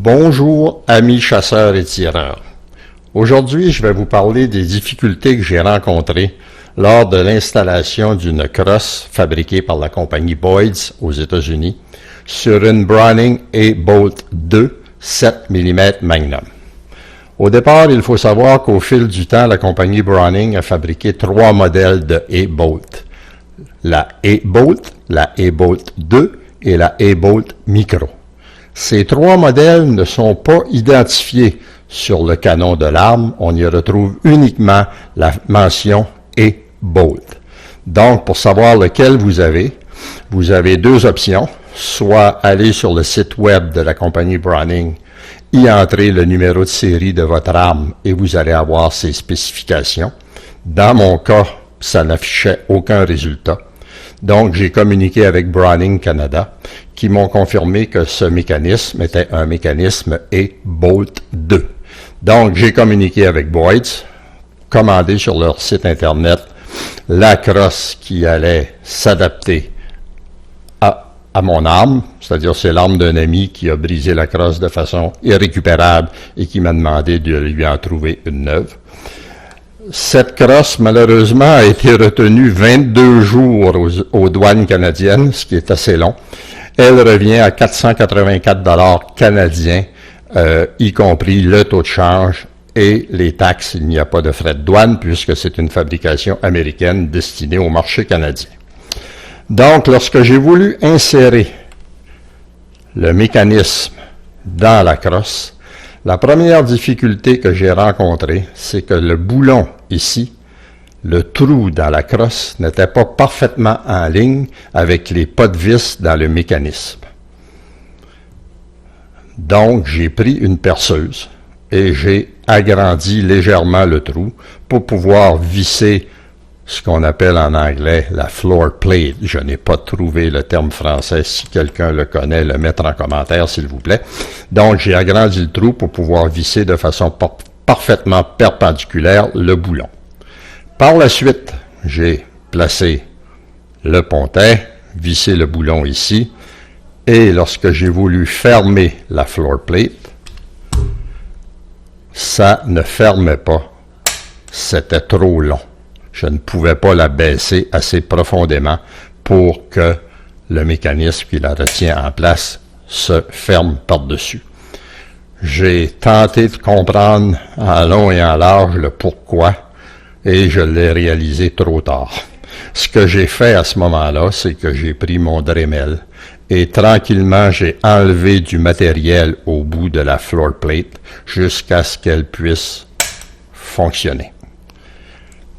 Bonjour amis chasseurs et tireurs. Aujourd'hui, je vais vous parler des difficultés que j'ai rencontrées lors de l'installation d'une crosse fabriquée par la compagnie Boyd's aux États-Unis sur une Browning A-Bolt 2 7 mm Magnum. Au départ, il faut savoir qu'au fil du temps, la compagnie Browning a fabriqué 3 modèles de A-Bolt. La A-Bolt, la A-Bolt 2 et la A-Bolt Micro. Ces 3 modèles ne sont pas identifiés sur le canon de l'arme. On y retrouve uniquement la mention A-Bolt. Donc, pour savoir lequel vous avez 2 options. Soit aller sur le site web de la compagnie Browning, y entrer le numéro de série de votre arme et vous allez avoir ses spécifications. Dans mon cas, ça n'affichait aucun résultat. Donc, j'ai communiqué avec Browning Canada, qui m'ont confirmé que ce mécanisme était un mécanisme A-Bolt 2. Donc, j'ai communiqué avec Boyd's, commandé sur leur site Internet la crosse qui allait s'adapter à mon arme, c'est-à-dire c'est l'arme d'un ami qui a brisé la crosse de façon irrécupérable et qui m'a demandé de lui en trouver une neuve. Cette crosse, malheureusement, a été retenue 22 jours aux douanes canadiennes, ce qui est assez long. Elle revient à 484 $ canadiens, y compris le taux de change et les taxes. Il n'y a pas de frais de douane puisque c'est une fabrication américaine destinée au marché canadien. Donc, lorsque j'ai voulu insérer le mécanisme dans la crosse, la première difficulté que j'ai rencontrée, c'est que le boulon ici, le trou dans la crosse, n'était pas parfaitement en ligne avec les pas de vis dans le mécanisme. Donc, j'ai pris une perceuse et j'ai agrandi légèrement le trou pour pouvoir visser ce qu'on appelle en anglais la floor plate. Je n'ai pas trouvé le terme français. Si quelqu'un le connaît, le mettre en commentaire, s'il vous plaît. Donc, j'ai agrandi le trou pour pouvoir visser de façon parfaitement perpendiculaire le boulon. Par la suite, j'ai placé le pontet, vissé le boulon ici, et lorsque j'ai voulu fermer la floor plate, ça ne fermait pas. C'était trop long. Je ne pouvais pas la baisser assez profondément pour que le mécanisme qui la retient en place se ferme par-dessus. J'ai tenté de comprendre en long et en large le pourquoi et je l'ai réalisé trop tard. Ce que j'ai fait à ce moment-là, c'est que j'ai pris mon Dremel et tranquillement j'ai enlevé du matériel au bout de la floor plate jusqu'à ce qu'elle puisse fonctionner.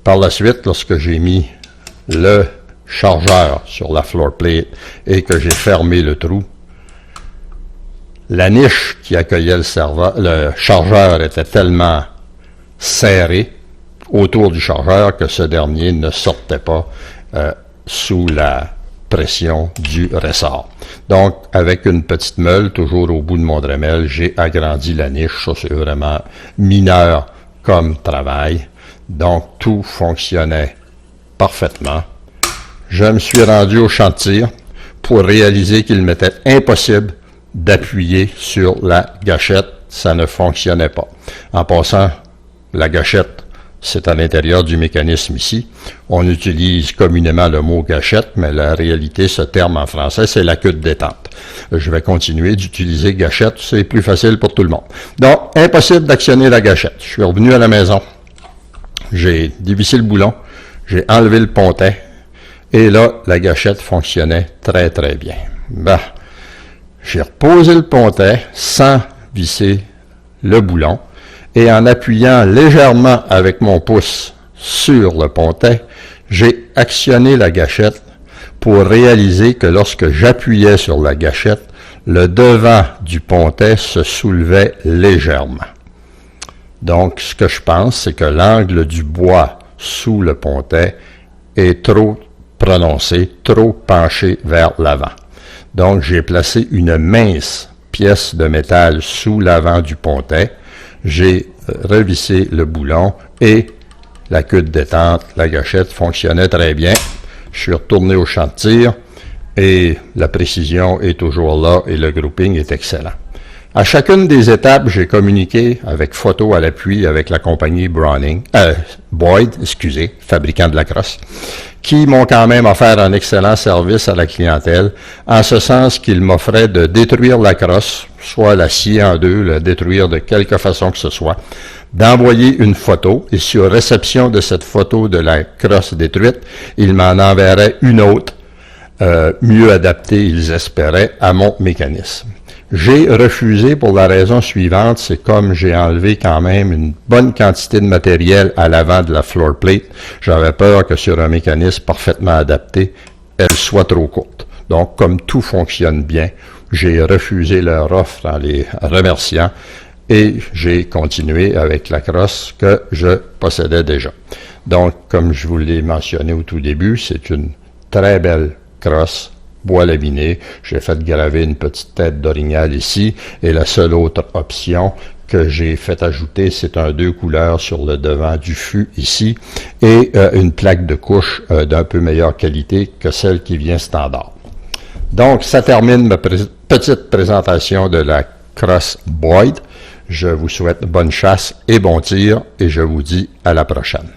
Par la suite, lorsque j'ai mis le chargeur sur la floor plate et que j'ai fermé le trou, la niche qui accueillait le chargeur était tellement serrée autour du chargeur que ce dernier ne sortait pas sous la pression du ressort. Donc, avec une petite meule, toujours au bout de mon Dremel, j'ai agrandi la niche. Ça, c'est vraiment mineur comme travail. Donc, tout fonctionnait parfaitement. Je me suis rendu au champ de tir pour réaliser qu'il m'était impossible d'appuyer sur la gâchette. Ça ne fonctionnait pas. En passant, la gâchette, c'est à l'intérieur du mécanisme ici. On utilise communément le mot gâchette, mais la réalité, ce terme en français, c'est la queue de détente. Je vais continuer d'utiliser gâchette, c'est plus facile pour tout le monde. Donc, impossible d'actionner la gâchette. Je suis revenu à la maison. J'ai dévissé le boulon, j'ai enlevé le pontet, et là, la gâchette fonctionnait très, très bien. J'ai reposé le pontet sans visser le boulon, et en appuyant légèrement avec mon pouce sur le pontet, j'ai actionné la gâchette pour réaliser que lorsque j'appuyais sur la gâchette, le devant du pontet se soulevait légèrement. Donc, ce que je pense, c'est que l'angle du bois sous le pontet est trop prononcé, trop penché vers l'avant. Donc, j'ai placé une mince pièce de métal sous l'avant du pontet. J'ai revissé le boulon et la queue de détente, la gâchette fonctionnait très bien. Je suis retourné au champ de tir et la précision est toujours là et le grouping est excellent. À chacune des étapes, j'ai communiqué avec photo à l'appui avec la compagnie Boyd, fabricant de la crosse, qui m'ont quand même offert un excellent service à la clientèle, en ce sens qu'ils m'offraient de détruire la crosse, soit la scier en deux, la détruire de quelque façon que ce soit, d'envoyer une photo, et sur réception de cette photo de la crosse détruite, ils m'en enverraient une autre, mieux adaptée, ils espéraient, à mon mécanisme. J'ai refusé pour la raison suivante, c'est comme j'ai enlevé quand même une bonne quantité de matériel à l'avant de la floor plate, j'avais peur que sur un mécanisme parfaitement adapté, elle soit trop courte. Donc, comme tout fonctionne bien, j'ai refusé leur offre en les remerciant et j'ai continué avec la crosse que je possédais déjà. Donc, comme je vous l'ai mentionné au tout début, c'est une très belle crosse, bois laminé. J'ai fait graver une petite tête d'orignal ici, et la seule autre option que j'ai fait ajouter, c'est un 2 couleurs sur le devant du fût ici, et une plaque de couche d'un peu meilleure qualité que celle qui vient standard. Donc, ça termine ma petite présentation de la crosse Boyd. Je vous souhaite bonne chasse et bon tir, et je vous dis à la prochaine.